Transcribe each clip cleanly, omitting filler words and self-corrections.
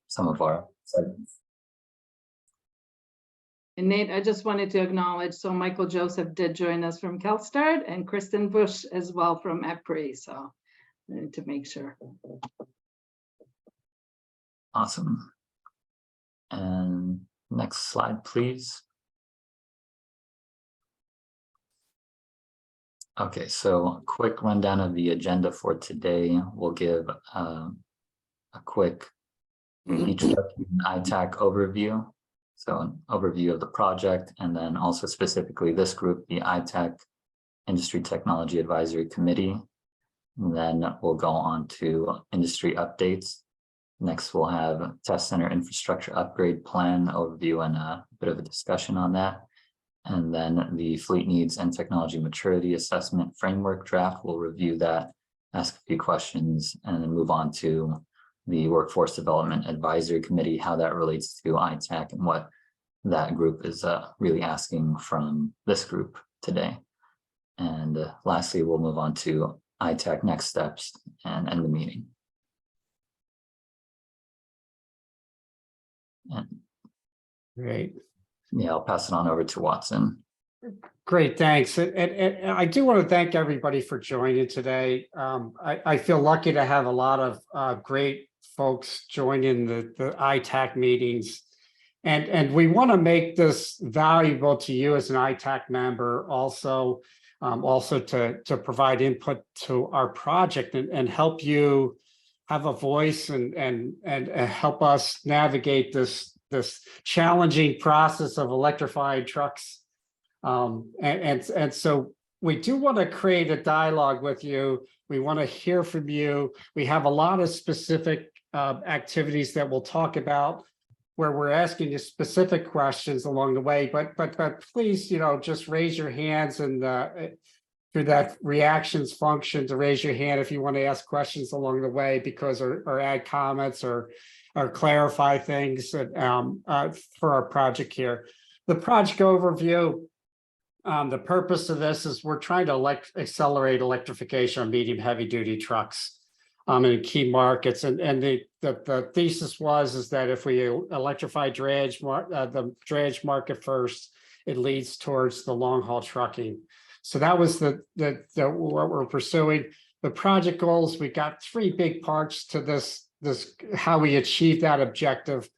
some of our segments. And Nate, I just wanted to acknowledge, so Michael Joseph did join us from CalSTART and Kristen Bush as well from EPRI, so I wanted to make sure. Awesome. And next slide, please. Okay, so a quick rundown of the agenda for today. We'll give a quick introduction ITAC overview. So an overview of the project, and then also specifically this group, the ITAC Industry Technology Advisory Committee. And then we'll go on to industry updates. Next, we'll have test center infrastructure upgrade plan overview and a bit of a discussion on that. And then the fleet needs and technology maturity assessment framework draft. We'll review that, ask a few questions, and then move on to the Workforce Development Advisory Committee, how that relates to ITAC and what that group is really asking from this group today. And lastly, we'll move on to ITAC next steps and end the meeting. And Great. yeah, I'll pass it on over to Watson. Great, thanks. And I do want to thank everybody for joining today. I feel lucky to have a lot of great folks joining the ITAC meetings. And we want to make this valuable to you as an ITAC member, also to provide input to our project and help you have a voice and help us navigate this challenging process of electrifying trucks. And so we do want to create a dialogue with you. We want to hear from you. We have a lot of specific activities that we'll talk about where we're asking you specific questions along the way, but please, just raise your hands and through that reactions function to raise your hand if you want to ask questions along the way, because or add comments or clarify things for our project here. The project overview, the purpose of this is we're trying to accelerate electrification of medium heavy duty trucks in key markets, and the thesis is that if we electrify the drayage market first, it leads towards the long haul trucking. So that was what we're pursuing. The project goals, we got three big parts to this how we achieve that objective.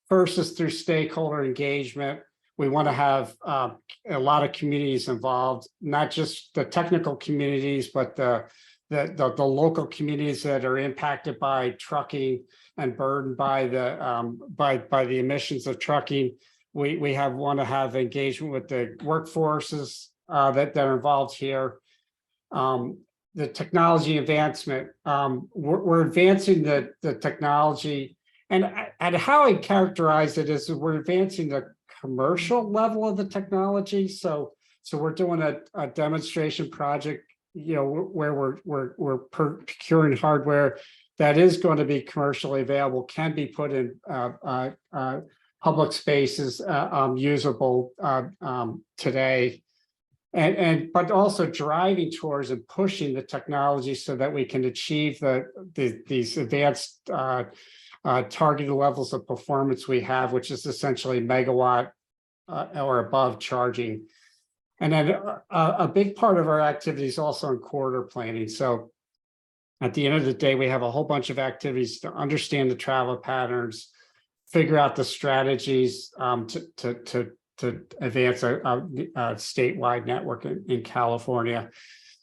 First is through stakeholder engagement. We want to have a lot of communities involved, not just the technical communities, but the local communities that are impacted by trucking and burdened by the emissions of trucking. We want to have engagement with the workforces that are involved here. The technology advancement. We're advancing the technology, and how I characterize it is we're advancing the commercial level of the technology. So we're doing a demonstration project, where we're procuring hardware that is going to be commercially available, can be put in public spaces, usable today, but also driving towards and pushing the technology so that we can achieve these advanced targeted levels of performance we have, which is essentially megawatt or above charging. And then a big part of our activity is also in corridor planning. So at the end of the day, we have a whole bunch of activities to understand the travel patterns, figure out the strategies to advance a statewide network in California.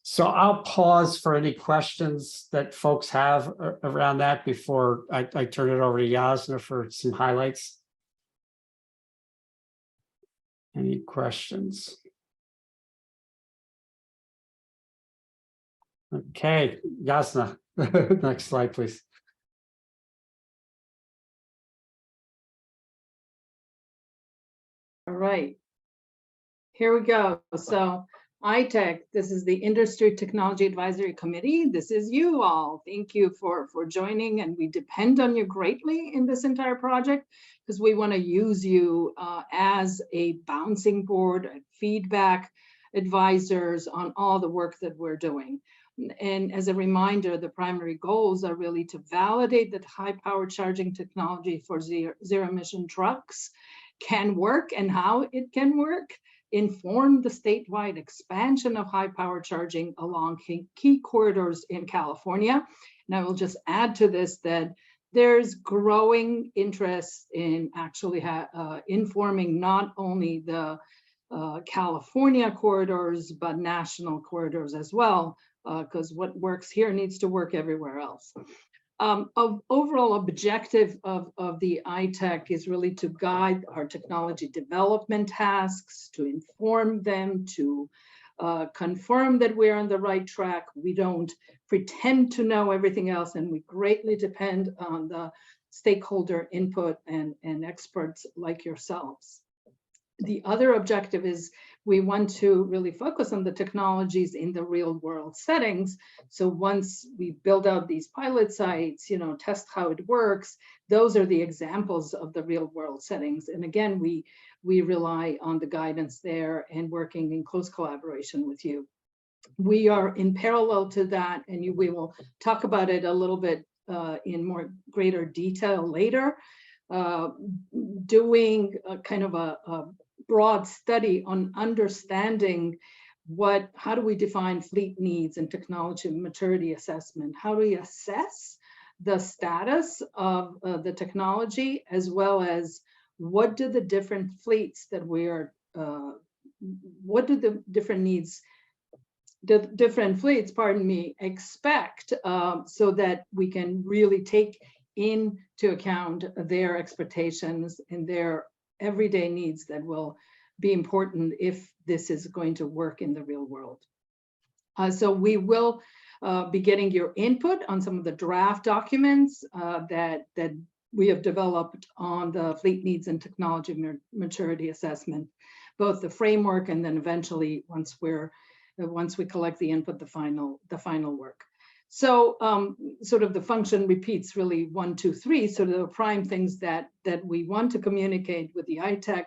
So I'll pause for any questions that folks have around that before I turn it over to Yasna for some highlights. Any questions? Okay, Yasna, next slide, please. All right, here we go. So ITAC, this is the Industry Technology Advisory Committee. This is you all. Thank you for joining, and we depend on you greatly in this entire project because we want to use you as a bouncing board, feedback advisors on all the work that we're doing. And as a reminder, the primary goals are really to validate that high power charging technology for zero emission trucks can work and how it can work, inform the statewide expansion of high power charging along key corridors in California. And I will just add to this that there's growing interest in actually informing not only the California corridors, but national corridors as well, because what works here needs to work everywhere else. Overall objective of the ITAC is really to guide our technology development tasks, to inform them, to confirm that we're on the right track. We don't pretend to know everything else, and we greatly depend on the stakeholder input and experts like yourselves. The other objective is we want to really focus on the technologies in the real world settings. So once we build out these pilot sites, test how it works, those are the examples of the real world settings. And again, we rely on the guidance there and working in close collaboration with you. We are in parallel to that, and we will talk about it a little bit in more greater detail later, doing a kind of a broad study on understanding how do we define fleet needs and technology maturity assessment? How do we assess the status of the technology, as well as what do the different fleets that what do the different fleets, expect, so that we can really take into account their expectations and their everyday needs that will be important if this is going to work in the real world. So we will be getting your input on some of the draft documents that we have developed on the fleet needs and technology maturity assessment, both the framework and then eventually once we collect the input, the final work. So sort of the function repeats really 1, 2, 3. So the prime things that we want to communicate with the ITAC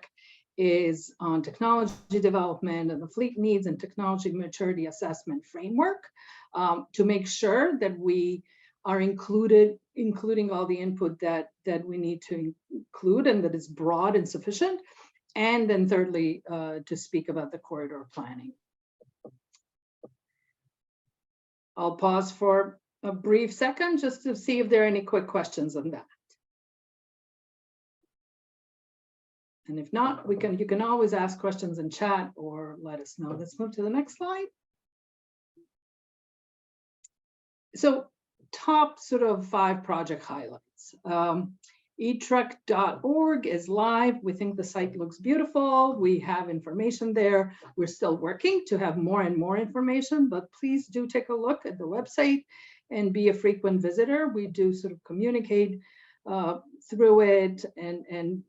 is on technology development and the fleet needs and technology maturity assessment framework, to make sure that we are including all the input that we need to include and that is broad and sufficient. And then thirdly, to speak about the corridor planning. I'll pause for a brief second just to see if there are any quick questions on that. And if not, you can always ask questions in chat or let us know. Let's move to the next slide. So top sort of 5 project highlights. ITAC.org is live. We think the site looks beautiful. We have information there. We're still working to have more and more information, but please do take a look at the website and be a frequent visitor. We do sort of communicate through it and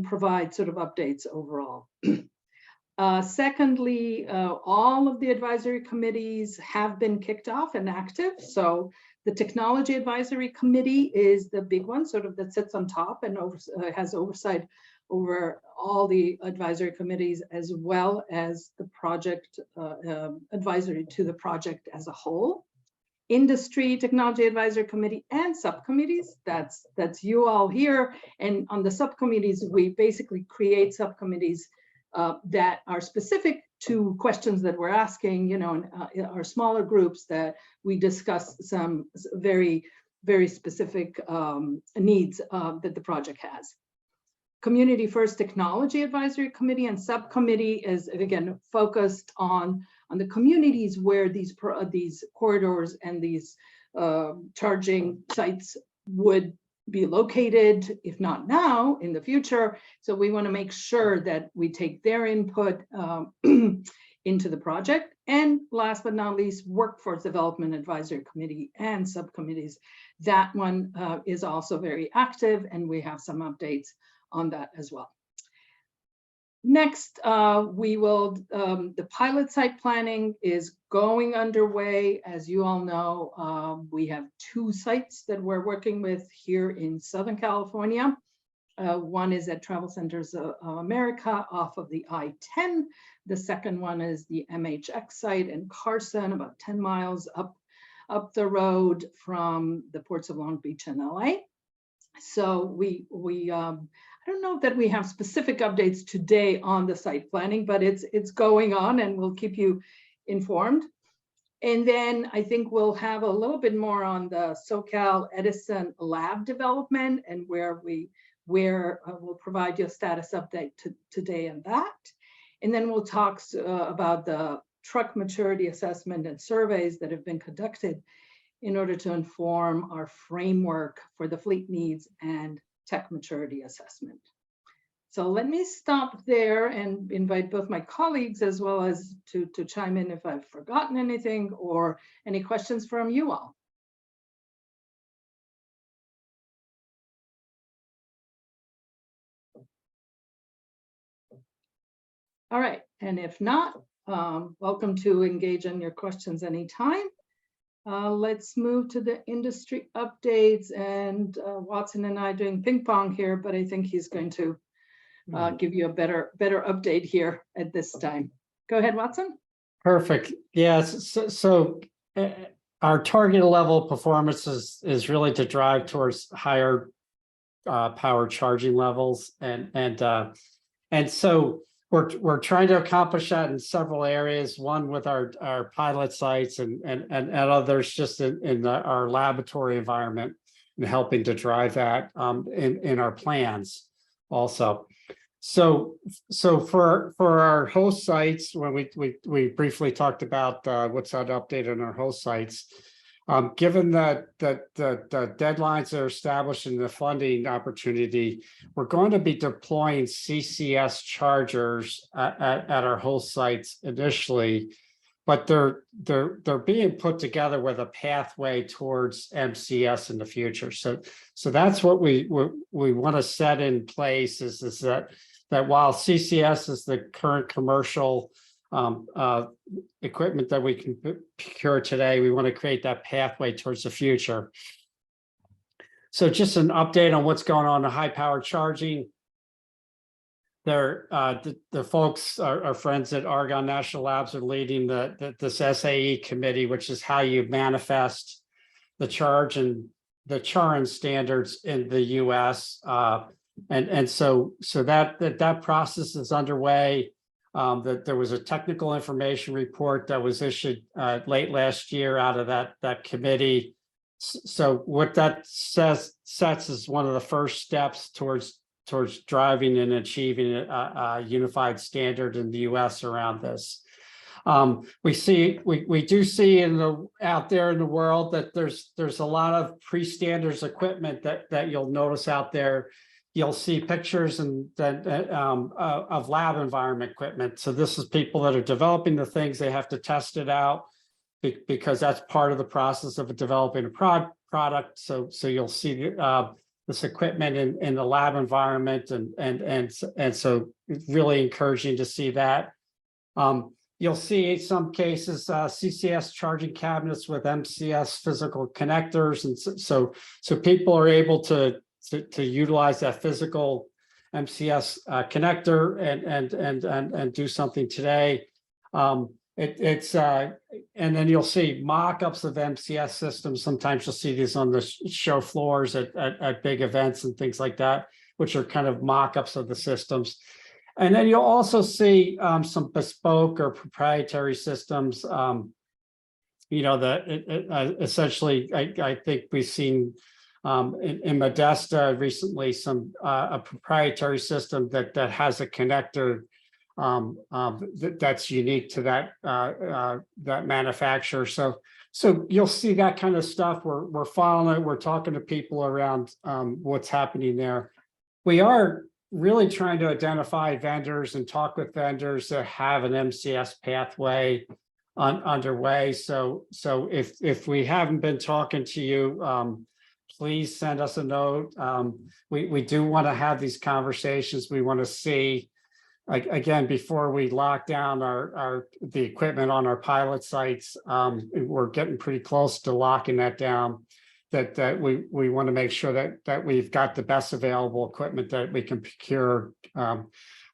provide sort of updates overall. Secondly, all of the advisory committees have been kicked off and active. So the Technology Advisory Committee is the big one, sort of that sits on top and has oversight over all the advisory committees, as well as the project advisory to the project as a whole. Industry Technology Advisory Committee and subcommittees, that's you all here. And on the subcommittees, we basically create subcommittees that are specific to questions that we're asking, in our smaller groups, that we discuss some very, very specific needs that the project has. Community First Technology Advisory Committee and Subcommittee is, again, focused on the communities where these corridors and these charging sites would be located, if not now, in the future. So we want to make sure that we take their input into the project. And last but not least, Workforce Development Advisory Committee and subcommittees. That one is also very active, and we have some updates on that as well. Next, the pilot site planning is going underway. As you all know, we have 2 sites that we're working with here in Southern California. One is at Travel Centers of America off of the I-10. The second one is the MHX site in Carson, about 10 miles up the road from the ports of Long Beach and LA. So I don't know that we have specific updates today on the site planning, but it's going on and we'll keep you informed. And then I think we'll have a little bit more on the SoCal Edison lab development and where we'll provide you a status update today on that. And then we'll talk about the truck maturity assessment and surveys that have been conducted in order to inform our framework for the fleet needs and tech maturity assessment. So let me stop there and invite both my colleagues as well as to chime in if I've forgotten anything or any questions from you all. All right, and if not, welcome to engage in your questions anytime. Let's move to the industry updates, and Watson and I doing ping pong here, but I think he's going to give you a better update here at this time. Go ahead, Watson. Perfect. Yes. So our target level performance is really to drive towards higher power charging levels, and so we're trying to accomplish that in several areas. One with our pilot sites and others just in our laboratory environment and helping to drive that in our plans also. So for our host sites, when we briefly talked about what's that update on our host sites, given that the deadlines that are established in the funding opportunity, we're going to be deploying CCS chargers at our host sites initially, but they're being put together with a pathway towards MCS in the future. So that's what we want to set in place is that while CCS is the current commercial equipment that we can procure today, we want to create that pathway towards the future. So just an update on what's going on in the high power charging. The folks, our friends at Argonne National Labs are leading this SAE committee, which is how you manifest the charge and the CHARN standards in the US. And so that process is underway. That there was a technical information report that was issued late last year out of that committee. So what that sets is one of the first steps towards driving and achieving a unified standard in the US around this. We do see out there in the world that there's a lot of pre-standards equipment that you'll notice out there. You'll see pictures of lab environment equipment. So this is people that are developing the things. They have to test it out because that's part of the process of developing a product. So you'll see this equipment in the lab environment, and so it's really encouraging to see that. You'll see in some cases CCS charging cabinets with MCS physical connectors, and so people are able to utilize that physical MCS connector and do something today. And then you'll see mock-ups of MCS systems. Sometimes you'll see these on the show floors at big events and things like that, which are kind of mock-ups of the systems. And then you'll also see some bespoke or proprietary systems. Essentially, I think we've seen in Modesta recently a proprietary system that has a connector that's unique to that manufacturer. So you'll see that kind of stuff. We're following it. We're talking to people around what's happening there. We are really trying to identify vendors and talk with vendors that have an MCS pathway underway. So if we haven't been talking to you, please send us a note. We do want to have these conversations. We want to see, again, before we lock down the equipment on our pilot sites, we're getting pretty close to locking that down. that we want to make sure that we've got the best available equipment that we can procure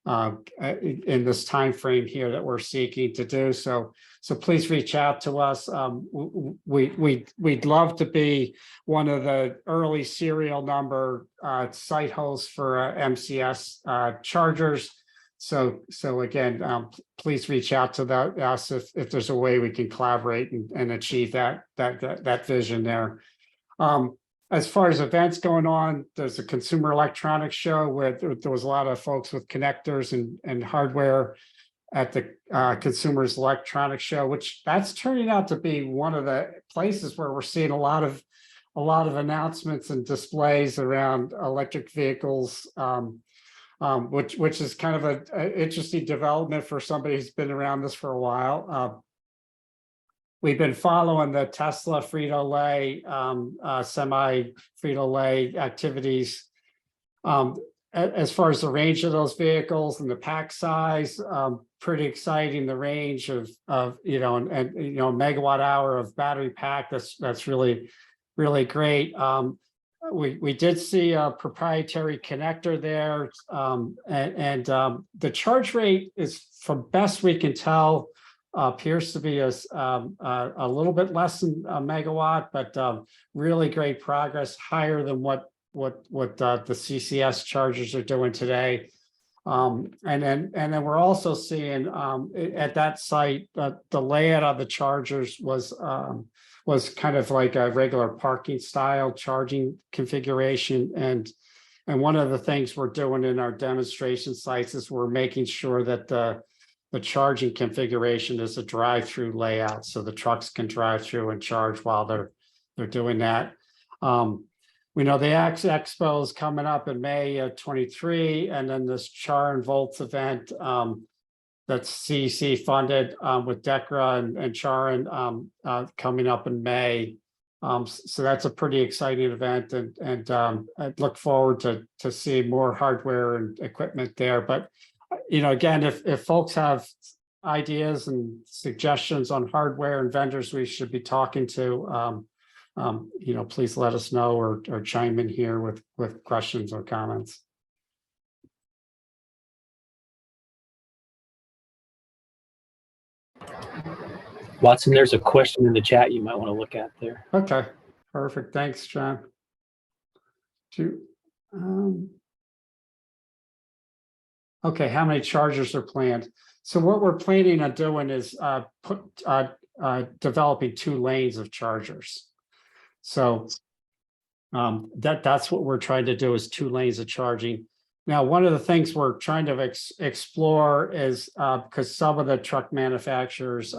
in this time frame here that we're seeking to do. So please reach out to us. We'd love to be one of the early serial number site hosts for MCS chargers. So again, please reach out to us if there's a way we can collaborate and achieve that vision there. As far as events going on, there's a Consumer Electronics Show where there was a lot of folks with connectors and hardware at the Consumers Electronics Show, which that's turning out to be one of the places where we're seeing a lot of announcements and displays around electric vehicles, which is kind of an interesting development for somebody who's been around this for a while. We've been following the Tesla Frito-Lay, semi Frito-Lay activities. As far as the range of those vehicles and the pack size, pretty exciting. The range of megawatt hour of battery pack. That's really great. We did see a proprietary connector there, and the charge rate is, from best we can tell, appears to be a little bit less than a megawatt, but really great progress, higher than what the CCS chargers are doing today. And then we're also seeing at that site that the layout of the chargers was kind of like a regular parking style charging configuration. And one of the things we're doing in our demonstration sites is we're making sure that the charging configuration is a drive-through layout, so the trucks can drive through and charge while they're doing that. We know the Expo is coming up in May of 23, and then this Char and Volts event that's CEC funded with DECRA and Charin coming up in May. So that's a pretty exciting event, and I look forward to seeing more hardware and equipment there. But again, if folks have ideas and suggestions on hardware and vendors we should be talking to, please let us know or chime in here with questions or comments. Watson, there's a question in the chat you might want to look at there. Okay, perfect. Thanks, John. Okay, how many chargers are planned? So what we're planning on doing is developing 2 lanes of chargers. So that's what we're trying to do, is 2 lanes of charging. Now, one of the things we're trying to explore is because some of the truck manufacturers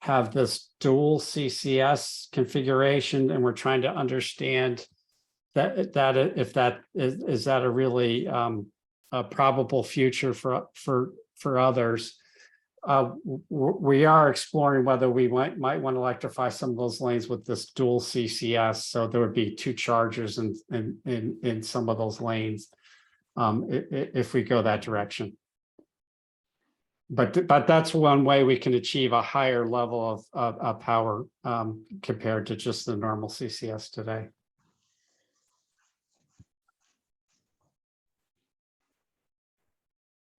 have this dual CCS configuration, and we're trying to understand that if that is that a really a probable future for others. We are exploring whether we might want to electrify some of those lanes with this dual CCS. So there would be 2 chargers in some of those lanes if we go that direction. But that's one way we can achieve a higher level of power compared to just the normal CCS today.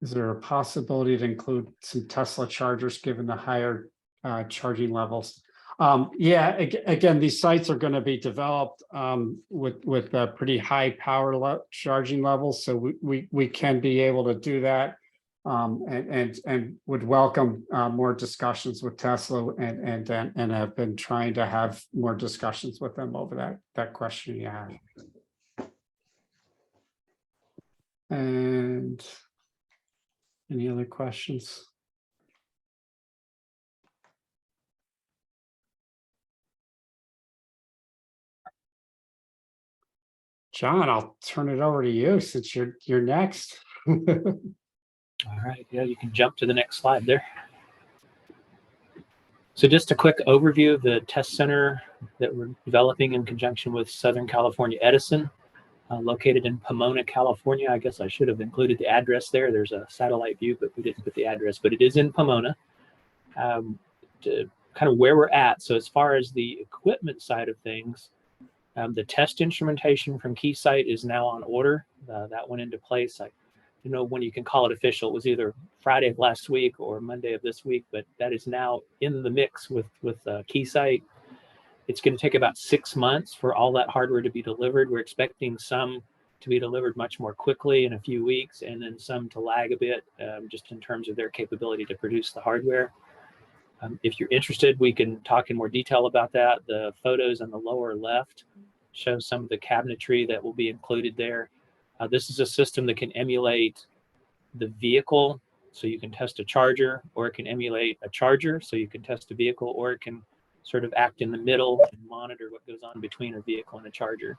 Is there a possibility to include some Tesla chargers given the higher charging levels? Yeah, again, these sites are going to be developed with pretty high power charging levels, so we can be able to do that, and would welcome more discussions with Tesla, and have been trying to have more discussions with them over that question you had. And any other questions? John, I'll turn it over to you since you're next. All right, yeah, you can jump to the next slide there. So just a quick overview of the test center that we're developing in conjunction with Southern California Edison, located in Pomona, California. I guess I should have included the address there. There's a satellite view, but we didn't put the address, but it is in Pomona. To kind of where we're at. So as far as the equipment side of things, The test instrumentation from Keysight is now on order. That went into place. I don't know when you can call it official. It was either Friday of last week or Monday of this week, but that is now in the mix with Keysight. It's going to take about 6 months for all that hardware to be delivered. We're expecting some to be delivered much more quickly in a few weeks, and then some to lag a bit, just in terms of their capability to produce the hardware. If you're interested, we can talk in more detail about that. The photos on the lower left show some of the cabinetry that will be included there. This is a system that can emulate the vehicle, so you can test a charger, or it can emulate a charger, so you can test a vehicle, or it can sort of act in the middle and monitor what goes on between a vehicle and a charger.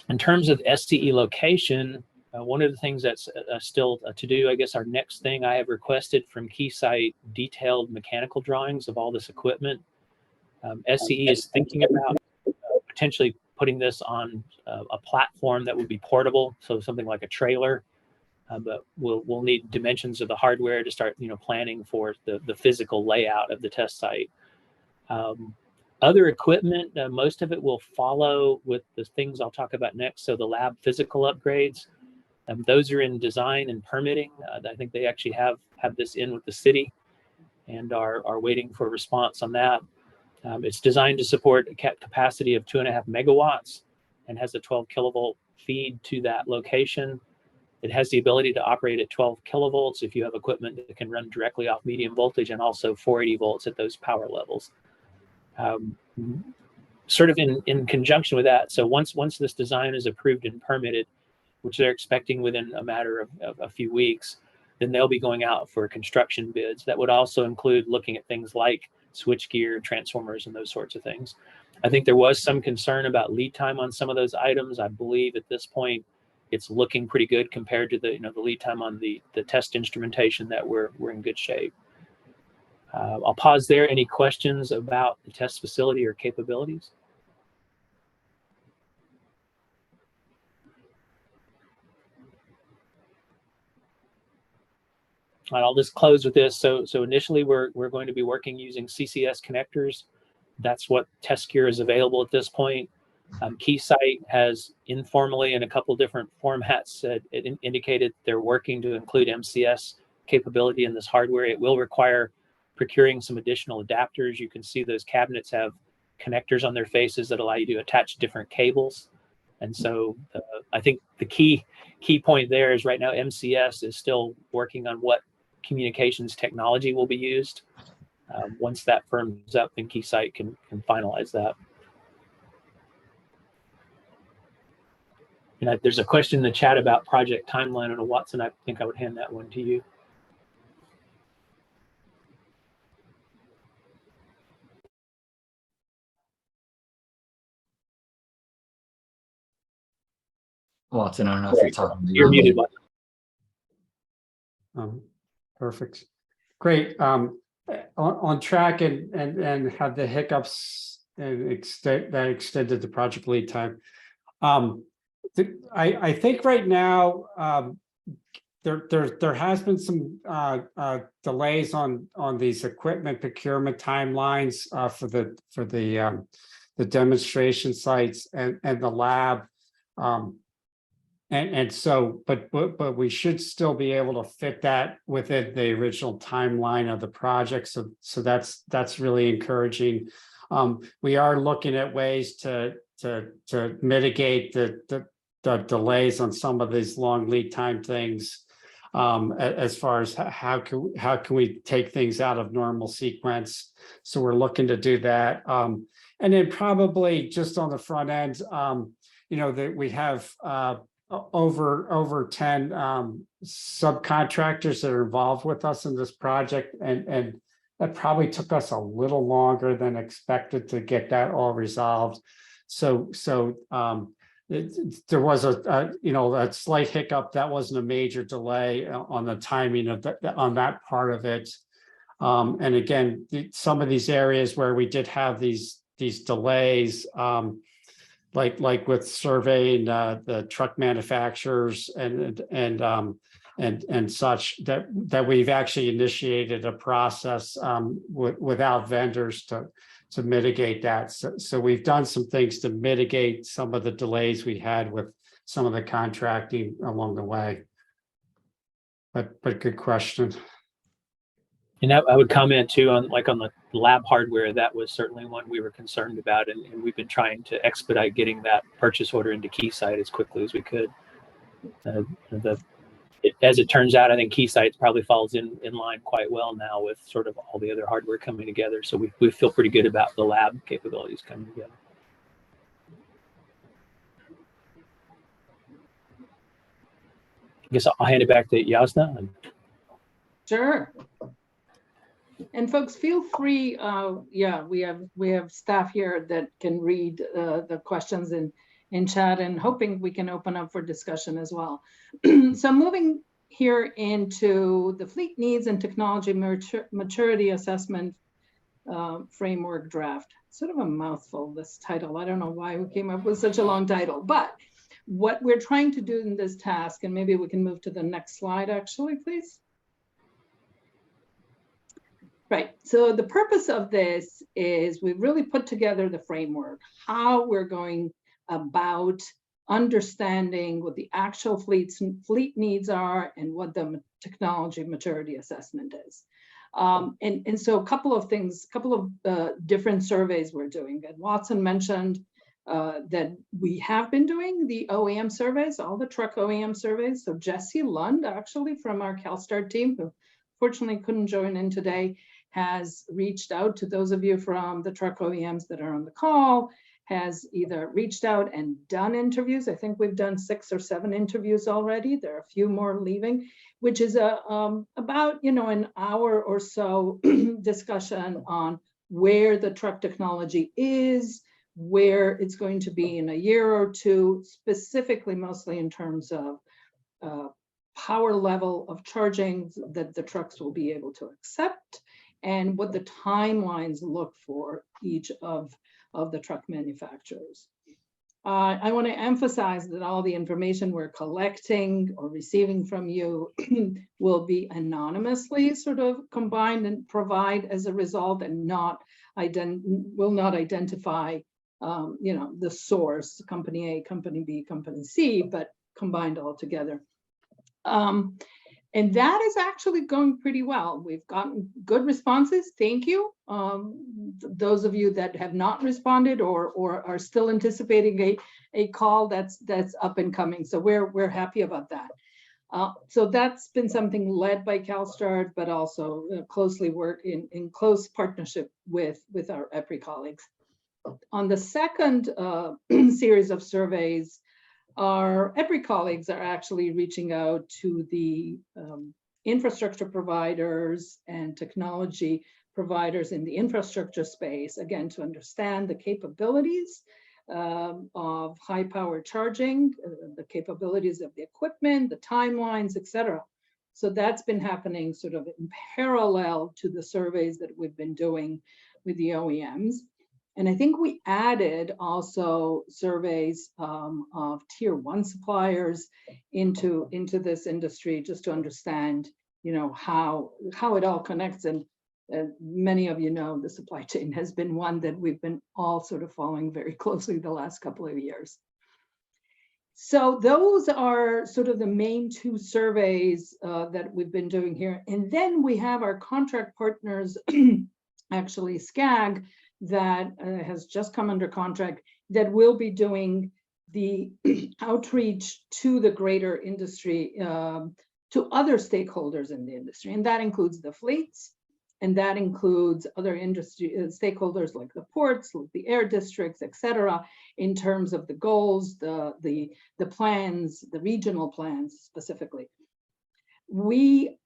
In terms of SCE location, one of the things that's still to do, I guess our next thing, I have requested from Keysight detailed mechanical drawings of all this equipment. SCE is thinking about potentially putting this on a platform that would be portable, so something like a trailer. But we'll need dimensions of the hardware to start, planning for the physical layout of the test site. Other equipment, most of it will follow with the things I'll talk about next. So the lab physical upgrades, those are in design and permitting. I think they actually have this in with the city and are waiting for a response on that. It's designed to support a capacity of 2.5 megawatts and has a 12 kilovolt feed to that location. It has the ability to operate at 12 kilovolts if you have equipment that can run directly off medium voltage, and also 480 volts at those power levels. Sort of in conjunction with that, so once this design is approved and permitted, which they're expecting within a matter of a few weeks, then they'll be going out for construction bids. That would also include looking at things like switchgear, transformers, and those sorts of things. I think there was some concern about lead time on some of those items. I believe at this point it's looking pretty good compared to the lead time on the test instrumentation, that we're in good shape. I'll pause there. Any questions about the test facility or capabilities? All right, I'll just close with this. So initially we're going to be working using CCS connectors. That's what test gear is available at this point. Keysight has informally, in a couple different formats, indicated they're working to include MCS capability in this hardware. It will require procuring some additional adapters. You can see those cabinets have connectors on their faces that allow you to attach different cables. And so I think the key point there is right now MCS is still working on what communications technology will be used. Once that firms up, then Keysight can finalize that. And there's a question in the chat about project timeline. And Watson, I think I would hand that one to you. Watson, I don't know if you're talking. You're muted, Watson. Perfect. Great. On track and have the hiccups and extended the project lead time. I think right now there has been some delays on these equipment procurement timelines for the demonstration sites and the lab. And so, but we should still be able to fit that within the original timeline of the project. So that's really encouraging. We are looking at ways to mitigate the delays on some of these long lead time things, as far as how can we take things out of normal sequence. So we're looking to do that. And then probably just on the front end, that we have over 10 subcontractors that are involved with us in this project, and that probably took us a little longer than expected to get that all resolved. So there was a slight hiccup. That wasn't a major delay on the timing of on that part of it. And again, some of these areas where we did have these delays, like with surveying the truck manufacturers and and such, that we've actually initiated a process without vendors to mitigate that. So we've done some things to mitigate some of the delays we had with some of the contracting along the way. But good question. And I would comment too on the lab hardware. That was certainly one we were concerned about, and we've been trying to expedite getting that purchase order into Keysight as quickly as we could. As it turns out, I think Keysight probably falls in line quite well now with sort of all the other hardware coming together. So we feel pretty good about the lab capabilities coming together. I guess I'll hand it back to Jasna. Sure. And folks, feel free. Yeah, we have staff here that can read the questions in chat, and hoping we can open up for discussion as well. So moving here into the fleet needs and technology maturity assessment framework draft. Sort of a mouthful, this title. I don't know why we came up with such a long title, but what we're trying to do in this task, and maybe we can move to the next slide actually, please. Right, so the purpose of this is we've really put together the framework, how we're going about understanding what the actual fleet needs are and what the technology maturity assessment is. And so a couple of things, different surveys we're doing. And Watson mentioned that we have been doing the OEM surveys, all the truck OEM surveys. So Jesse Lund, actually from our CalSTART team, who fortunately couldn't join in today, has reached out to those of you from the truck OEMs that are on the call, has either reached out and done interviews. I think we've done 6 or 7 interviews already. There are a few more leaving, which is about an hour or so discussion on where the truck technology is, where it's going to be in a year or two, specifically mostly in terms of power level of charging that the trucks will be able to accept, and what the timelines look for each of the truck manufacturers. I want to emphasize that all the information we're collecting or receiving from you will be anonymously sort of combined and provide as a result, and will not identify the source, company A, company B, company C, but combined all together. And that is actually going pretty well. We've gotten good responses. Thank you. Those of you that have not responded or are still anticipating a call, that's up and coming. So we're happy about that. So that's been something led by CalSTART, but also closely work in close partnership with our EPRI colleagues. On the second series of surveys, our EPRI colleagues are actually reaching out to the infrastructure providers and technology providers in the infrastructure space, again, to understand the capabilities of high power charging, the capabilities of the equipment, the timelines, et cetera. So that's been happening sort of in parallel to the surveys that we've been doing with the OEMs. And I think we added also surveys of tier 1 suppliers into this industry, just to understand, how it all connects. And many of you know the supply chain has been one that we've been all sort of following very closely the last couple of years. So those are sort of the main 2 surveys that we've been doing here. And then we have our contract partners, actually SCAG, that has just come under contract, that will be doing the outreach to the greater industry, to other stakeholders in the industry. And that includes the fleets, and that includes other industry stakeholders like the ports, like the air districts, et cetera, in terms of the goals, the plans, the regional plans specifically. We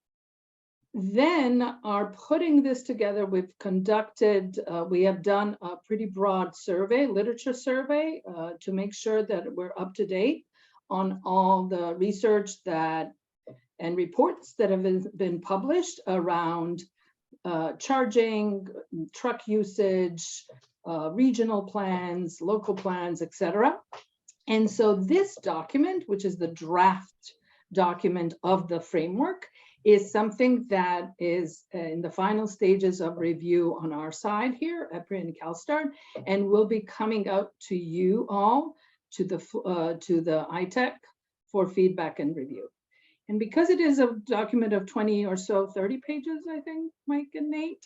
then are putting this together. We've conducted, we have done a pretty broad survey, literature survey, to make sure that we're up to date on all the research and reports that have been published around charging, truck usage, regional plans, local plans, et cetera. And so this document, which is the draft document of the framework is something that is in the final stages of review on our side here at EPRI and CalSTART, and will be coming out to you all, to the ITAC for feedback and review. And because it is a document of 20 or so, 30 pages, I think, Mike and Nate,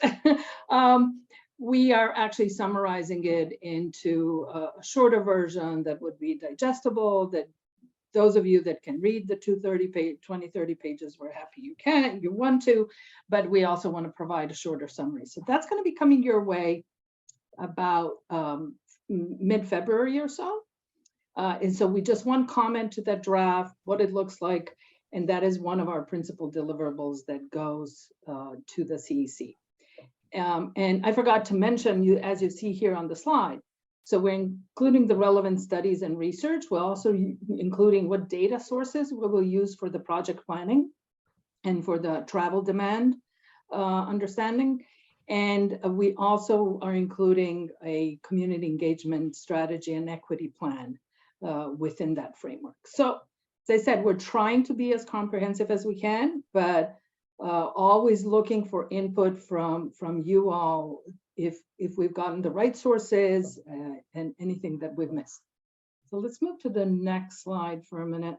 we are actually summarizing it into a shorter version that would be digestible, that those of you that can read the 20, 30 pages, we're happy you want to, but we also want to provide a shorter summary. So that's going to be coming your way about mid-February or so. And so we just want comment to that draft, what it looks like, and that is one of our principal deliverables that goes to the CEC. And I forgot to mention, as you see here on the slide, so we're including the relevant studies and research. We're also including what data sources we will use for the project planning and for the travel demand understanding. And we also are including a community engagement strategy and equity plan within that framework. So as I said, we're trying to be as comprehensive as we can, but always looking for input from you all if we've gotten the right sources and anything that we've missed. So let's move to the next slide for a minute.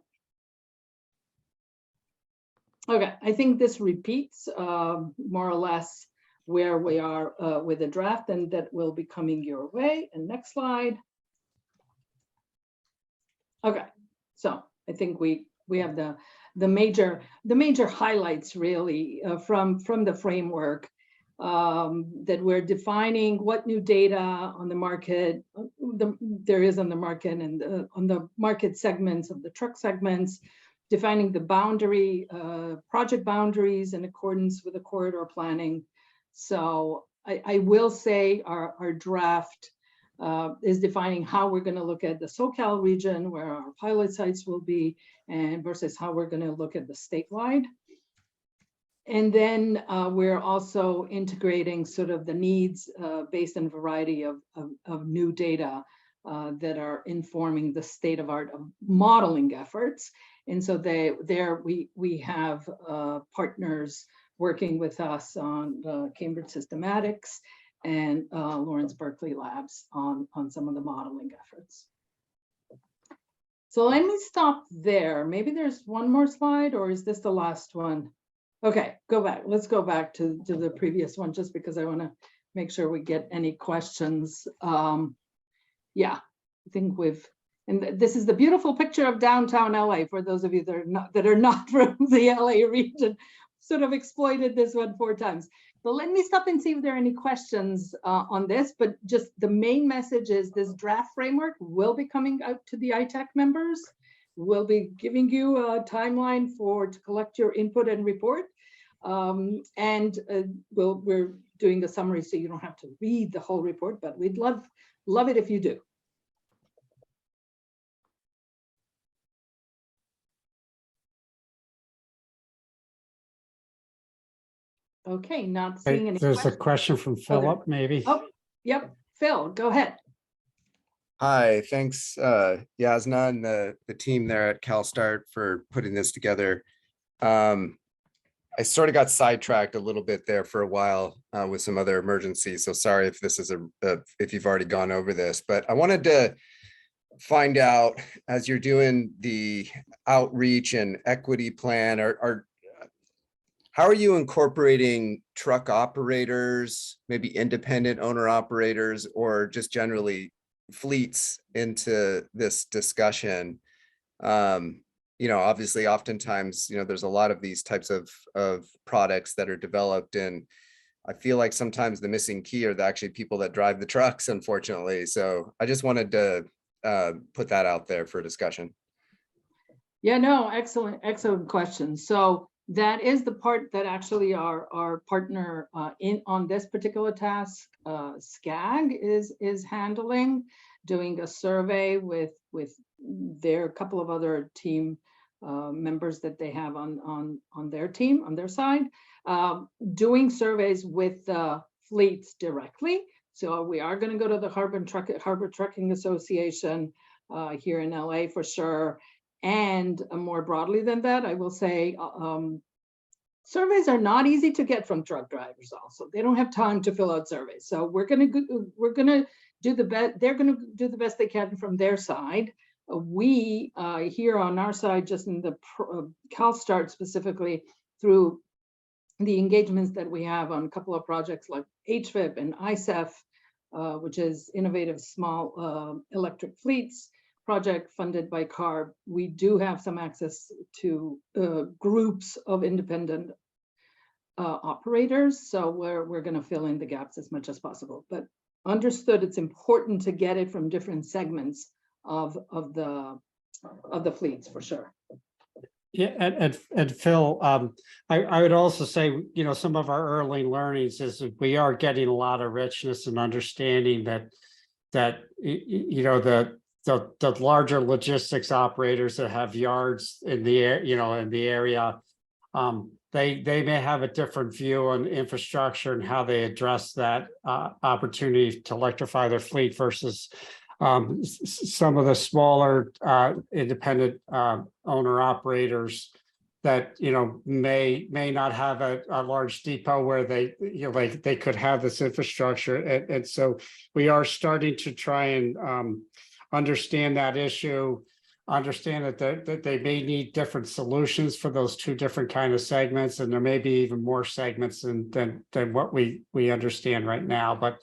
Okay, I think this repeats more or less where we are with the draft, and that will be coming your way. And next slide. Okay, so I think we have the major highlights really from the framework, that we're defining what new data on the market there is on the market, and on the market segments of the truck segments, defining the boundary project boundaries in accordance with the corridor planning. So I will say our draft is defining how we're going to look at the SoCal region, where our pilot sites will be, and versus how we're going to look at the statewide. And then we're also integrating sort of the needs based on a variety of new data that are informing the state of art of modeling efforts. And so we have partners working with us on Cambridge Systematics and Lawrence Berkeley Labs on some of the modeling efforts. So let me stop there. Maybe there's one more slide, or is this the last one? Okay, go back. Let's go back to the previous one, just because I want to make sure we get any questions. Yeah, I think and this is the beautiful picture of downtown LA for those of you that are not from the LA region. Sort of exploited this one 4 times. But let me stop and see if there are any questions on this. But just the main message is this draft framework will be coming out to the ITAC members. We'll be giving you a timeline to collect your input and report. We're doing a summary so you don't have to read the whole report, but we'd love it if you do. Okay, not seeing any There's questions. a question from Philip, maybe. Oh, yep, Phil, go ahead. Hi, thanks Yasna and the team there at CalSTART for putting this together. I sort of got sidetracked a little bit there for a while with some other emergencies, so sorry if this is if you've already gone over this, but I wanted to find out, as you're doing the outreach and equity plan, how are you incorporating truck operators, maybe independent owner operators, or just generally fleets into this discussion? Obviously, oftentimes, there's a lot of these types of products that are developed, and I feel like sometimes the missing key are actually people that drive the trucks, unfortunately. So I just wanted to put that out there for discussion. Yeah, no, excellent question. So that is the part that actually our partner on this particular task, SCAG, is handling, doing a survey with their couple of other team members that they have on their team, on their side, doing surveys with the fleets directly. So we are going to go to the Harbor Trucking Association here in LA for sure, And more broadly than that, I will say surveys are not easy to get from truck drivers. Also, they don't have time to fill out surveys. So we're gonna do the best. They're gonna do the best they can from their side. We here on our side, just in the CalSTART specifically, through the engagements that we have on a couple of projects like HVIP and ISEF, which is Innovative Small Electric Fleets project funded by CARB. We do have some access to groups of independent operators. So we're going to fill in the gaps as much as possible. But understood, it's important to get it from different segments of the fleets for sure. Yeah, and Phil, I would also say, some of our early learnings is that we are getting a lot of richness and understanding that the larger logistics operators that have yards in the area, they may have a different view on infrastructure and how they address that opportunity to electrify their fleet versus some of the smaller independent owner operators that may not have a large depot where they could have this infrastructure, and so we are starting to try and understand that issue, understand that they may need different solutions for those two different kind of segments, and there may be even more segments than what we understand right now, but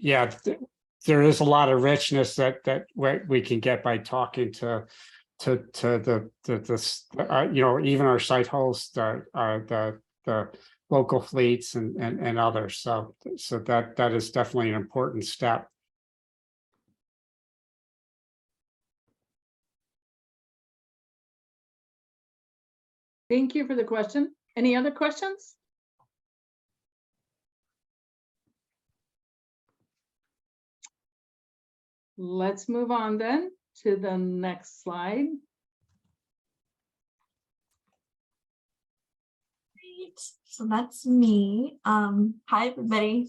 yeah, there is a lot of richness that we can get by talking to the even our site hosts, the local fleets and others. So that is definitely an important step. Thank you for the question. Any other questions? Let's move on then to the next slide. Great. So that's me. Hi, everybody.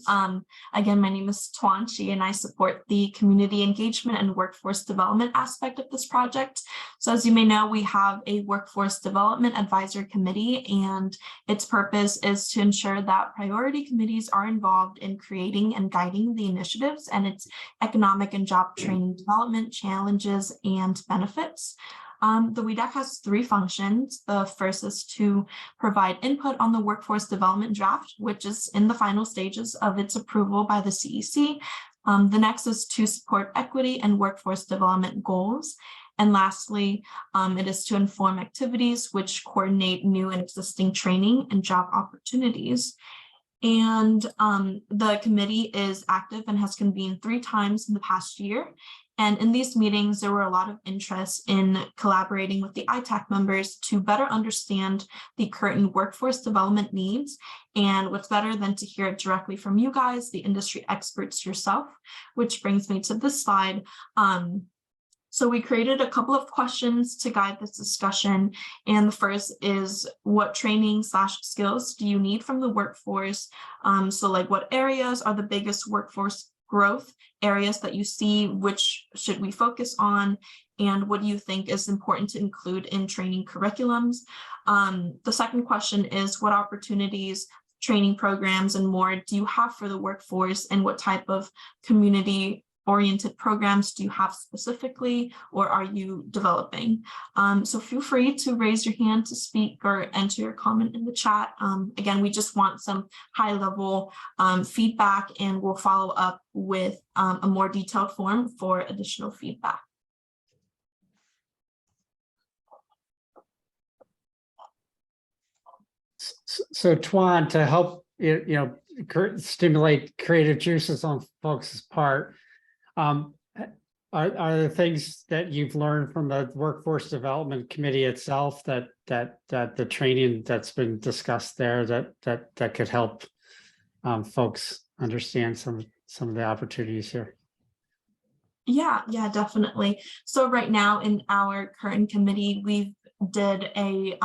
Again, my name is Tuan Chi, and I support the community engagement and workforce development aspect of this project. So as you may know, we have a workforce development advisory committee, and its purpose is to ensure that priority committees are involved in creating and guiding the initiatives and its economic and job training development challenges and benefits. The WEDAC has three functions. The first is to provide input on the workforce development draft, which is in the final stages of its approval by the CEC. The next is to support equity and workforce development goals. And lastly, it is to inform activities which coordinate new and existing training and job opportunities. And the committee is active and has convened 3 times in the past year. And in these meetings, there were a lot of interest in collaborating with the ITAC members to better understand the current workforce development needs. And what's better than to hear it directly from you guys, the industry experts yourself, which brings me to this slide. So we created a couple of questions to guide this discussion. And the first is, what training/skills do you need from the workforce? So like, what areas are the biggest workforce growth areas that you see? Which should we focus on? And what do you think is important to include in training curriculums? The second question is, what opportunities, training programs, and more do you have for the workforce? And what type of community-oriented programs do you have specifically, or are you developing? So feel free to raise your hand to speak or enter your comment in the chat. Again, we just want some high-level feedback, and we'll follow up with a more detailed form for additional feedback. So Tuan, to help stimulate creative juices on folks' part, are there things that you've learned from the Workforce Development Committee itself that the training that's been discussed there that could help folks understand some of the opportunities here? Yeah, definitely. So right now in our current committee, we did a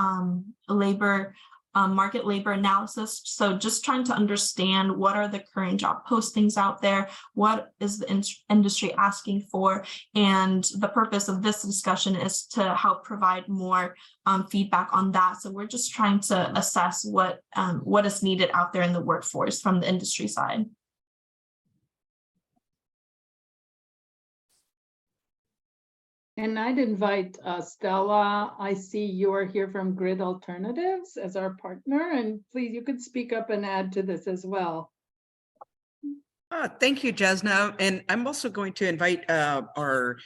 labor market labor analysis. So just trying to understand what are the current job postings out there, what is the industry asking for, and the purpose of this discussion is to help provide more feedback on that. So we're just trying to assess what is needed out there in the workforce from the industry side. And I'd invite Stella. I see you are here from Grid Alternatives as our partner, and please, you could speak up and add to this as well. Thank you, Jasna. And I'm also going to invite our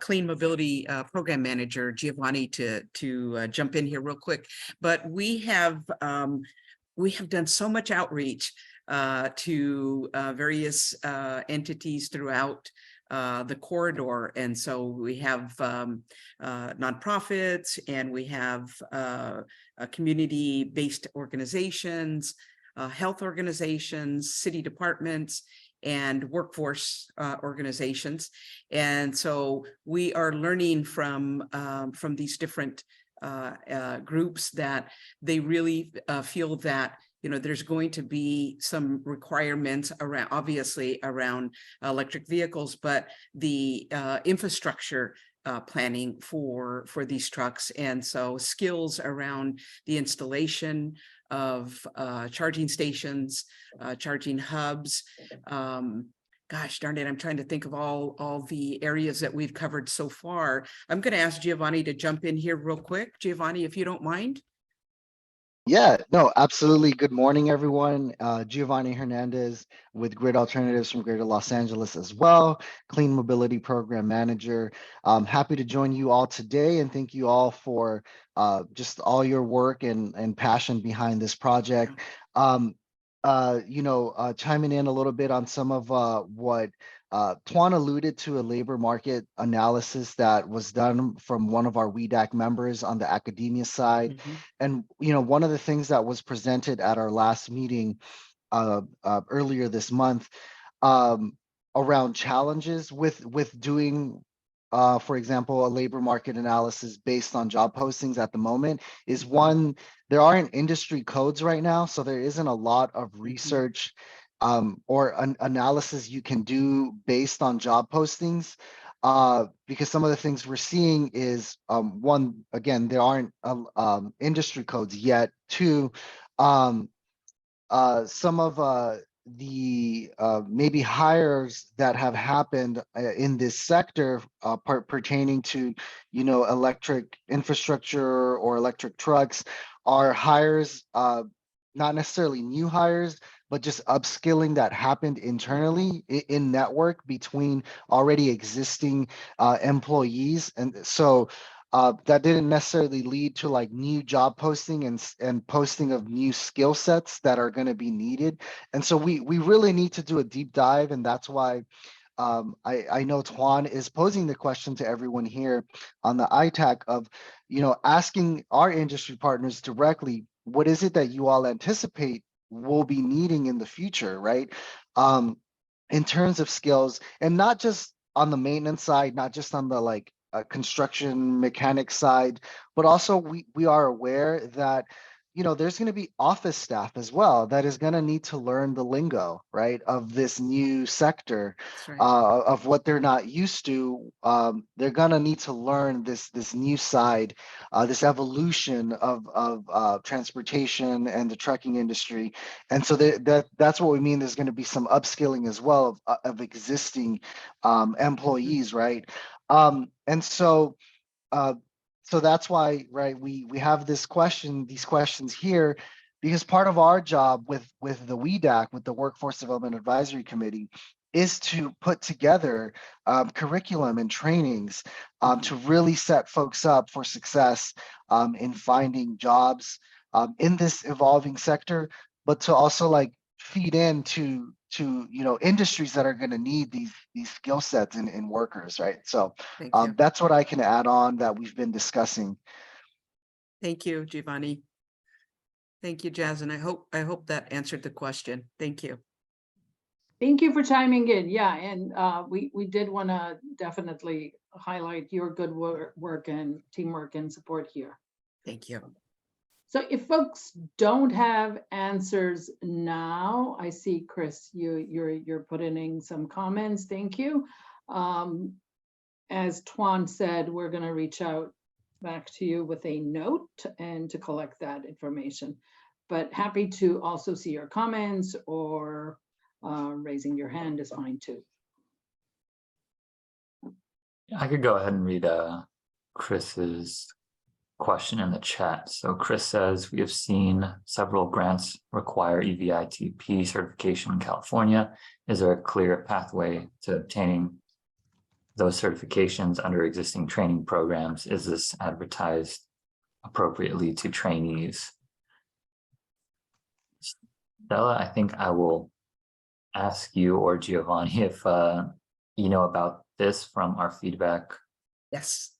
Clean Mobility Program Manager, Giovanni, to jump in here real quick. But we have done so much outreach to various entities throughout the corridor. And so we have nonprofits, and we have community-based organizations, health organizations, city departments, and workforce organizations. And so we are learning from these different groups that they really feel that there's going to be some requirements around, obviously around electric vehicles, but the infrastructure planning for these trucks. And so skills around the installation of charging stations, charging hubs. Gosh darn it, I'm trying to think of all the areas that we've covered so far. I'm going to ask Giovanni to jump in here real quick. Giovanni, if you don't mind. Yeah, no, absolutely. Good morning, everyone. Giovanni Hernandez with Grid Alternatives from Greater Los Angeles as well, Clean Mobility Program Manager. Happy to join you all today, and thank you all for just all your work and passion behind this project. Chiming in a little bit on some of what Tuan alluded to, a labor market analysis that was done from one of our WEDAC members on the academia side. Mm-hmm. And, one of the things that was presented at our last meeting earlier this month around challenges with doing, for example, a labor market analysis based on job postings at the moment is one, there aren't industry codes right now, so there isn't a lot of research or an analysis you can do based on job postings, because some of the things we're seeing is one, again, there aren't industry codes yet. Two, some of the maybe hires that have happened in this sector pertaining to electric infrastructure or electric trucks are hires, not necessarily new hires, but just upskilling that happened internally in network between already existing employees. And so that didn't necessarily lead to like new job posting and posting of new skill sets that are going to be needed. And so we really need to do a deep dive. And that's why I know Tuan is posing the question to everyone here on the ITAC of, asking our industry partners directly, what is it that you all anticipate we'll be needing in the future, right? In terms of skills, and not just on the maintenance side, not just on the construction mechanic side, but also we are aware that there's going to be office staff as well that is going to need to learn the lingo, right, of this new sector. That's right. Of what they're not used to. They're going to need to learn this new side, this evolution of transportation and the trucking industry. And so that's what we mean. There's going to be some upskilling as well of existing employees, right? And so that's why, right, we have these questions here, because part of our job with the WEDAC, with the Workforce Development Advisory Committee, is to put together curriculum and trainings to really set folks up for success in finding jobs in this evolving sector, but to also feed into industries that are going to need these skill sets in workers, right? So Thank you. that's what I can add on that we've been discussing. Thank you, Giovanni. Thank you, Jazz, and I hope that answered the question. Thank you. Thank you for chiming in. Yeah, and we did want to definitely highlight your good work and teamwork and support here. Thank you. So if folks don't have answers now, I see Chris, you're putting in some comments. Thank you. As Tuan said, we're going to reach out back to you with a note and to collect that information. But happy to also see your comments, or raising your hand is fine too. I could go ahead and read Chris's question in the chat. So Chris says, we have seen several grants require EVITP certification in California. Is there a clear pathway to obtaining those certifications under existing training programs? Is this advertised appropriately to trainees? Stella, I think I will ask you or Giovanni if you know about this from our feedback. Yes.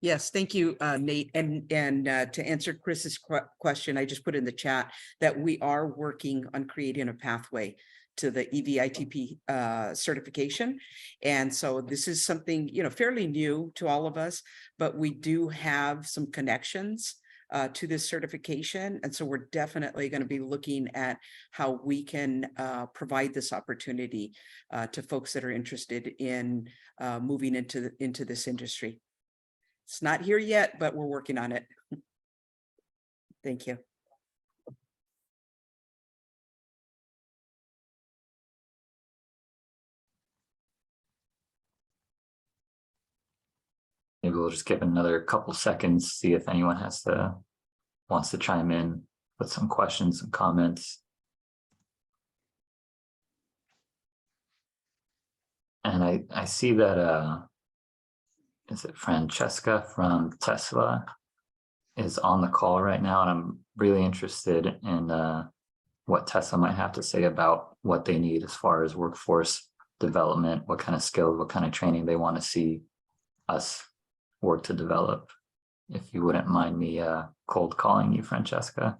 Yes, thank you, Nate. And to answer Chris's question, I just put in the chat that we are working on creating a pathway to the EVITP certification. And so this is something, fairly new to all of us, but we do have some connections to this certification. And so we're definitely going to be looking at how we can provide this opportunity to folks that are interested in moving into this industry. It's not here yet, but we're working on it. Thank you. Maybe we'll just give it another couple seconds, see if anyone wants to chime in with some questions and comments. And I see that is it Francesca from Tesla is on the call right now, and I'm really interested in what Tesla might have to say about what they need as far as workforce development, what kind of skills, what kind of training they want to see us work to develop. If you wouldn't mind me cold calling you, Francesca.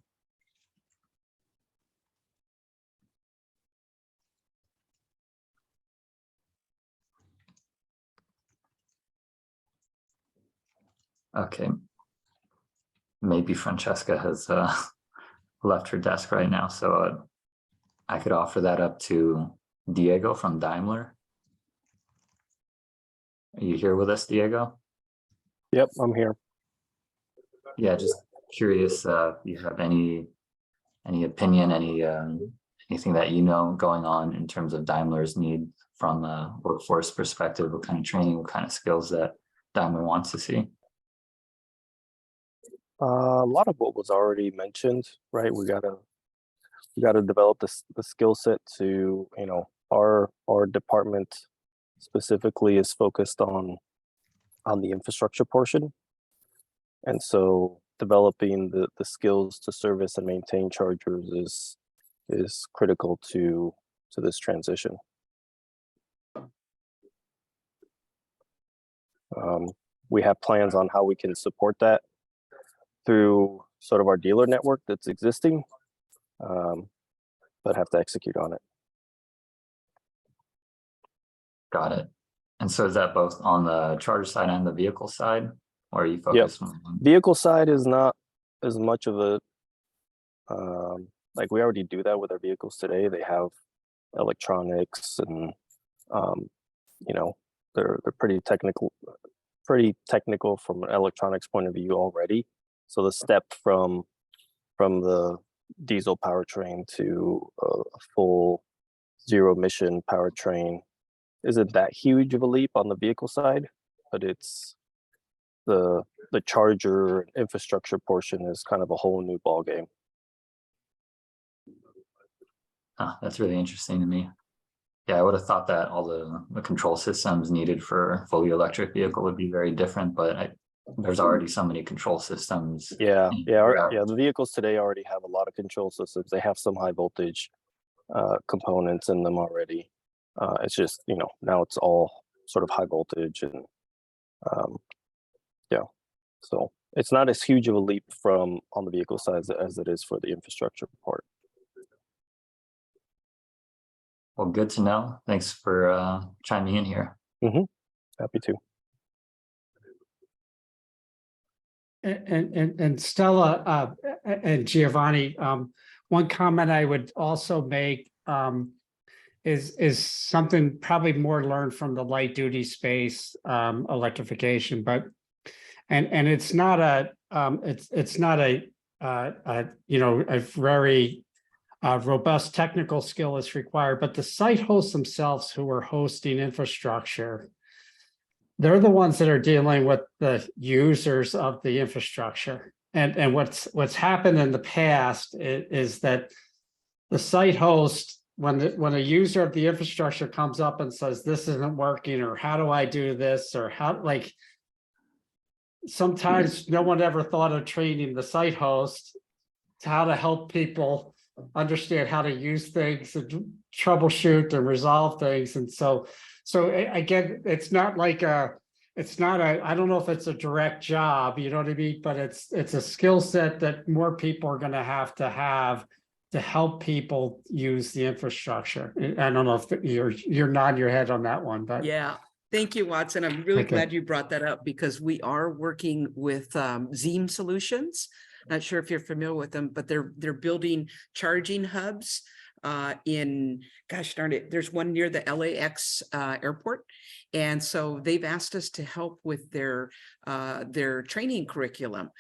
Okay. Maybe Francesca has left her desk right now, so I could offer that up to Diego from Daimler. Are you here with us, Diego? Yep, I'm here. Yeah, just curious if you have any opinion, anything that you know going on in terms of Daimler's need from a workforce perspective, what kind of training, what kind of skills that Daimler wants to see? A lot of what was already mentioned, right? We gotta develop the skill set to, our department specifically is focused on the infrastructure portion. And so developing the skills to service and maintain chargers is critical to this transition. We have plans on how we can support that through sort of our dealer network that's existing, but have to execute on it. Got it. And so is that both on the charger side and the vehicle side, or are you focused on? Vehicle side is not as much of a, like we already do that with our vehicles today. They have electronics and, they're pretty technical from an electronics point of view already. So the step from the diesel powertrain to a full zero emission powertrain isn't that huge of a leap on the vehicle side, but it's the charger infrastructure portion is kind of a whole new ball game. That's really interesting to me. Yeah, I would have thought that all the control systems needed for a fully electric vehicle would be very different, but there's already so many control systems. Yeah. The vehicles today already have a lot of control systems. They have some high voltage components in them already. It's just, now it's all sort of high voltage and so it's not as huge of a leap from on the vehicle side as it is for the infrastructure part. Well, good to know. Thanks for chiming in here. Happy to. and Stella and Giovanni, one comment I would also make is something probably more learned from the light duty space electrification, but and it's not a it's not a you know, a very robust technical skill is required, but the site hosts themselves who are hosting infrastructure, they're the ones that are dealing with the users of the infrastructure. And what's happened in the past is that the site host, when a user of the infrastructure comes up and says, this isn't working, or how do I do this, or how, like, sometimes no one ever thought of training the site host to how to help people understand how to use things and troubleshoot and resolve things. And so again, it's not like it's not I don't know if it's a direct job, you know what I mean? But it's a skill set that more people are going to have to help people use the infrastructure. I don't know if you're nodding your head on that one, but Yeah. Thank you, Watson. I'm really Okay. glad you brought that up because we are working with Zeem Solutions. Not sure if you're familiar with them, but they're building charging hubs in, gosh darn it, there's one near the LAX airport. And so they've asked us to help with their training curriculum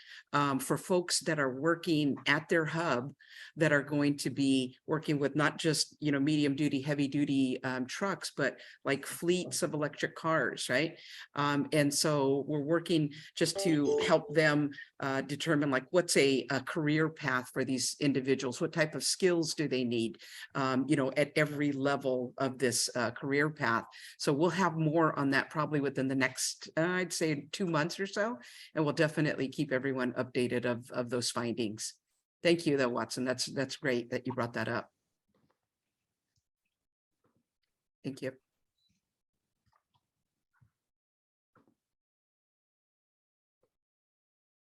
for folks that are working at their hub, that are going to be working with not just, you know, medium duty, heavy duty trucks, but like fleets of electric cars, right? And so we're working just to help them determine like what's a career path for these individuals, what type of skills do they need, you know, at every level of this career path. So we'll have more on that probably within the next, I'd say 2 months or so, and we'll definitely keep everyone updated of those findings. Thank you though, Watson. That's great that you brought that up. Thank you.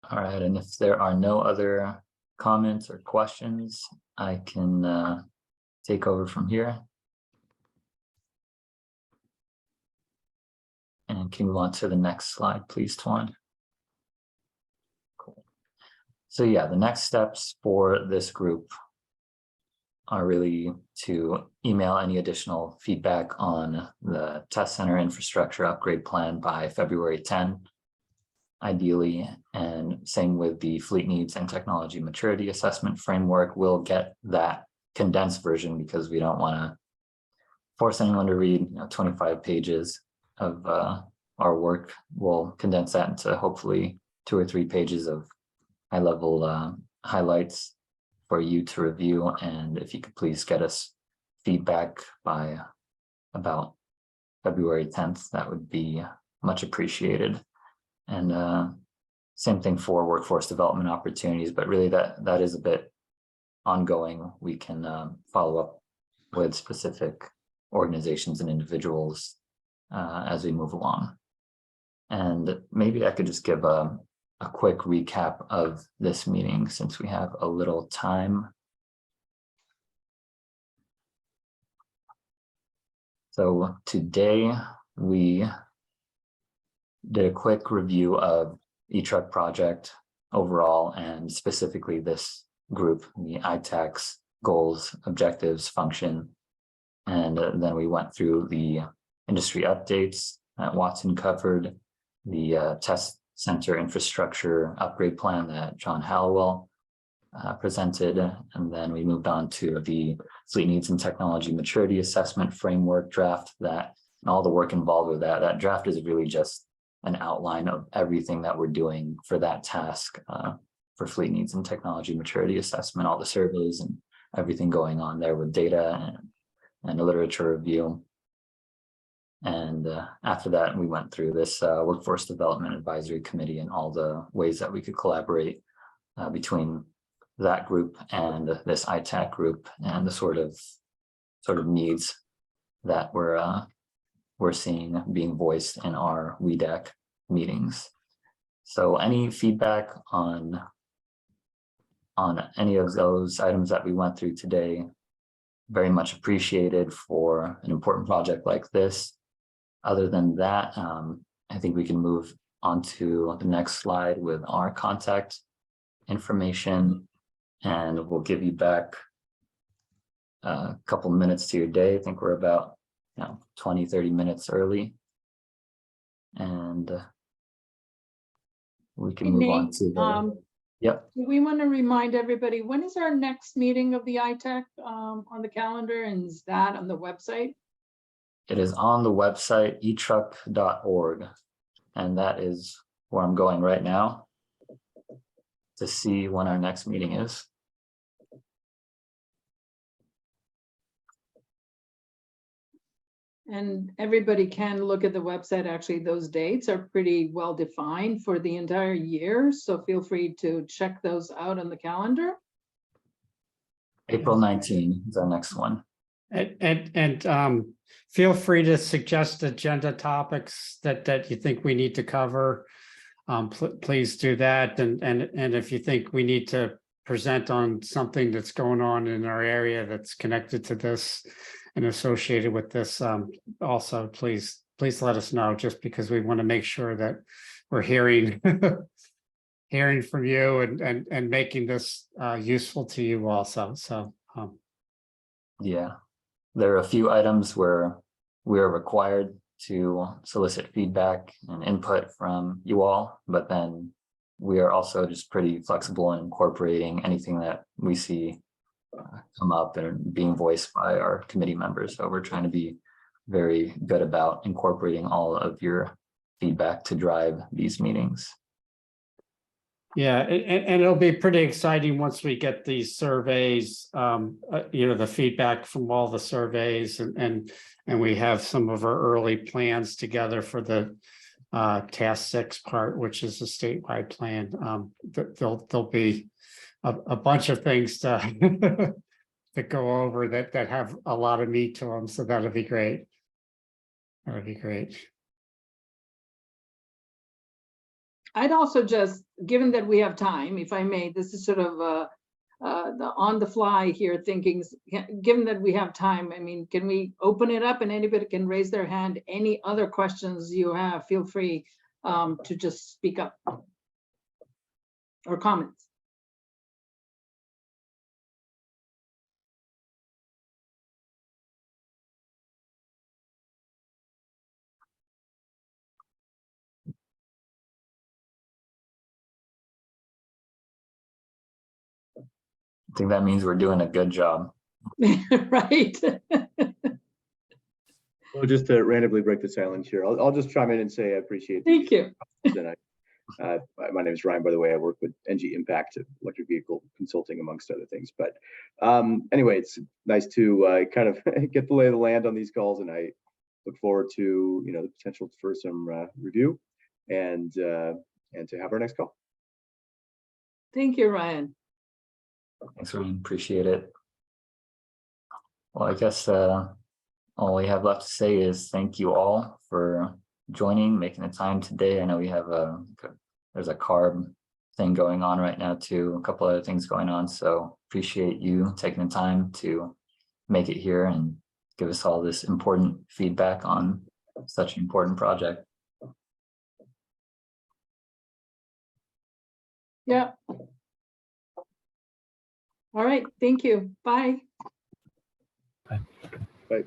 All right, and if there are no other comments or questions, I can take over from here. And can we move on to the next slide, please, Twan? Cool. So yeah, the next steps for this group are really to email any additional feedback on the test center infrastructure upgrade plan by February 10, ideally, and same with the fleet needs and technology maturity assessment framework. We'll get that condensed version because we don't want to force anyone to read 25 pages of our work. We'll condense that into hopefully 2 or 3 pages of high-level highlights for you to review. And if you could please get us feedback by about February 10th, that would be much appreciated. And same thing for workforce development opportunities, but really that is a bit ongoing. We can follow up with specific organizations and individuals as we move along. And maybe I could just give a quick recap of this meeting since we have a little time. So today we did a quick review of ITAC project overall, and specifically this group, the ITAC's goals, objectives, function. And then we went through the industry updates that Watson covered, the test center infrastructure upgrade plan that John Hallowell presented, and then we moved on to the fleet needs and technology maturity assessment framework draft, that and all the work involved with that. That draft is really just an outline of everything that we're doing for that task for fleet needs and technology maturity assessment, all the surveys and everything going on there with data and a literature review. And after that, we went through this workforce development advisory committee and all the ways that we could collaborate between that group and this ITAC group, and the sort of needs that we're seeing being voiced in our WEDAC meetings. So any feedback on any of those items that we went through today, very much appreciated for an important project like this. Other than that, I think we can move onto the next slide with our contact information, and we'll give you back a couple minutes to your day. I think we're about 20-30 minutes early, and we can move on Nate, to the yep. we want to remind everybody, when is our next meeting of the ITAC on the calendar, and is that on the website? It is on the website etruck.org, and that is where I'm going right now to see when our next meeting is. And everybody can look at the website. Actually, those dates are pretty well defined for the entire year, so feel free to check those out on the calendar. April 19 is our next one. And feel free to suggest agenda topics that you think we need to cover. Please do that. And if you think we need to present on something that's going on in our area that's connected to this and associated with this, also, please let us know, just because we want to make sure that we're hearing hearing from you and making this useful to you also. So Yeah, there are a few items where we are required to solicit feedback and input from you all, but then we are also just pretty flexible in incorporating anything that we see come up and being voiced by our committee members. So we're trying to be very good about incorporating all of your feedback to drive these meetings. yeah, and it'll be pretty exciting once we get these surveys, the feedback from all the surveys, and we have some of our early plans together for the task 6 part, which is a statewide plan. There'll be a bunch of things to to go over that have a lot of meat to them. So that'll be great. That'll be great. I'd also just, given that we have time, if I may, this is sort of the on the fly here thinking, given that we have time, I mean, can we open it up and anybody can raise their hand? Any other questions you have, feel free to just speak up or comments. I think that means we're doing a good job. Right. Well, just to randomly break the silence here, I'll just chime in and say I appreciate. Thank you. My name is Ryan, by the way. I work with NG Impact Electric Vehicle Consulting, amongst other things. But anyway, it's nice to kind of get the lay of the land on these calls, and I look forward to the potential for some review and to have our next call. Thank you, Ryan. Thanks, Ryan. Appreciate it. Well, I guess all we have left to say is thank you all for joining, making the time today. I know we have there's a carb thing going on right now too, a couple other things going on. So appreciate you taking the time to make it here and give us all this important feedback on such an important project. Yeah. All right. Thank you. Bye. Bye. Bye.